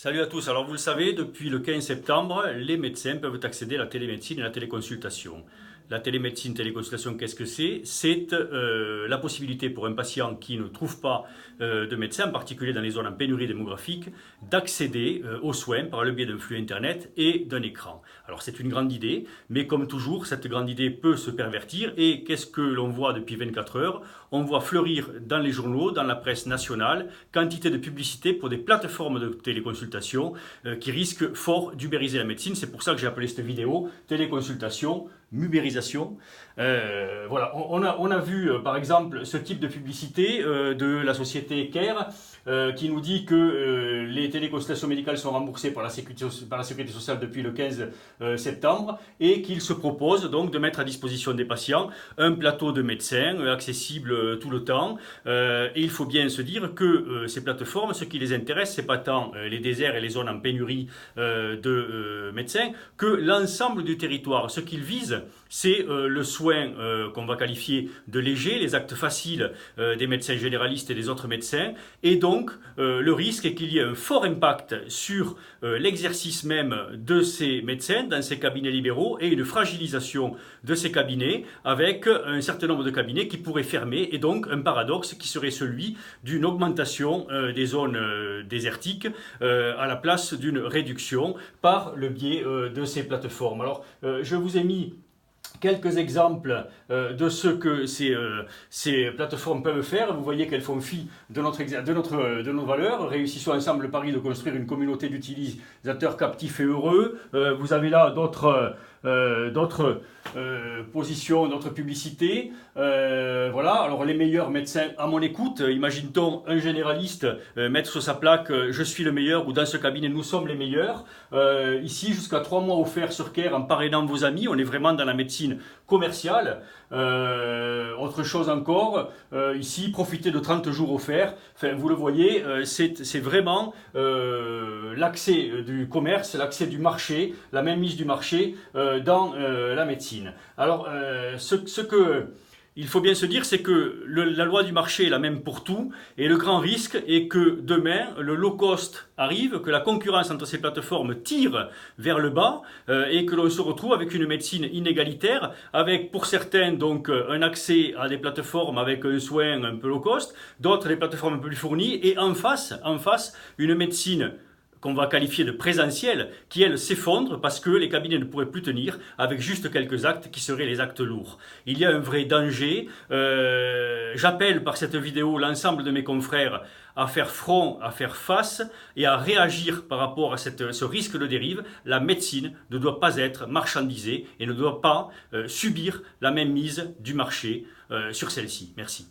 Salut à tous, alors vous le savez, depuis le 15 septembre, les médecins peuvent accéder à la télémédecine et à la téléconsultation. La télémédecine, téléconsultation, qu'est-ce que c'est? C'est la possibilité pour un patient qui ne trouve pas de médecin, en particulier dans les zones en pénurie démographique, d'accéder aux soins par le biais d'un flux internet et d'un écran. Alors c'est une grande idée, mais comme toujours, cette grande idée peut se pervertir et qu'est-ce que l'on voit depuis 24 heures? On voit fleurir dans les journaux, dans la presse nationale, quantité de publicité pour des plateformes de téléconsultation qui risquent fort d'ubériser la médecine. C'est pour ça que j'ai appelé cette vidéo téléconsultation, mubérisation. Voilà, on a vu par exemple ce type de publicité de la société Care qui nous dit que les téléconsultations médicales sont remboursées par la sécurité sociale depuis le 15 septembre et qu'il se propose donc de mettre à disposition des patients un plateau de médecins accessible tout le temps. Et il faut bien se dire que ces plateformes, ce qui les intéresse, c'est pas tant les déserts et les zones en pénurie de médecins que l'ensemble du territoire. Ce qu'ils visent, c'est le soin qu'on va qualifier de léger, les actes faciles des médecins généralistes et des autres médecins. Et donc, le risque est qu'il y ait un fort impact sur l'exercice même de ces médecins dans ces cabinets libéraux et une fragilisation de ces cabinets avec un certain nombre de cabinets qui pourraient fermer et donc un paradoxe qui serait celui d'une augmentation des zones désertiques à la place d'une réduction par le biais de ces plateformes. Alors, je vous ai mis quelques exemples de ce que ces plateformes peuvent faire. Vous voyez qu'elles font fi de nos valeurs. Réussissons ensemble le pari de construire une communauté d'utilisateurs captifs et heureux. Vous avez là d'autres positions, d'autres publicités. Voilà, alors les meilleurs médecins à mon écoute, imagine-t-on un généraliste mettre sur sa plaque je suis le meilleur ou dans ce cabinet nous sommes les meilleurs. Ici jusqu'à 3 mois offerts sur Care en parrainant vos amis, on est vraiment dans la médecine commerciale. Autre chose encore, ici profitez de 30 jours offerts. Enfin, vous le voyez, c'est vraiment l'accès du commerce, l'accès du marché, la mainmise du marché dans la médecine. Alors, ce que il faut bien se dire, c'est que la loi du marché est la même pour tout, et le grand risque est que demain, le low cost arrive, que la concurrence entre ces plateformes tire vers le bas, et que l'on se retrouve avec une médecine inégalitaire, avec pour certains donc un accès à des plateformes avec un soin un peu low cost, d'autres des plateformes un peu plus fournies, et en face, une médecine qu'on va qualifier de présentielle, qui elle s'effondre parce que les cabinets ne pourraient plus tenir avec juste quelques actes qui seraient les actes lourds. Il y a un vrai danger. J'appelle par cette vidéo l'ensemble de mes confrères à faire front, à faire face et à réagir par rapport à ce risque de dérive. La médecine ne doit pas être marchandisée et ne doit pas subir la même mise du marché sur celle-ci. Merci.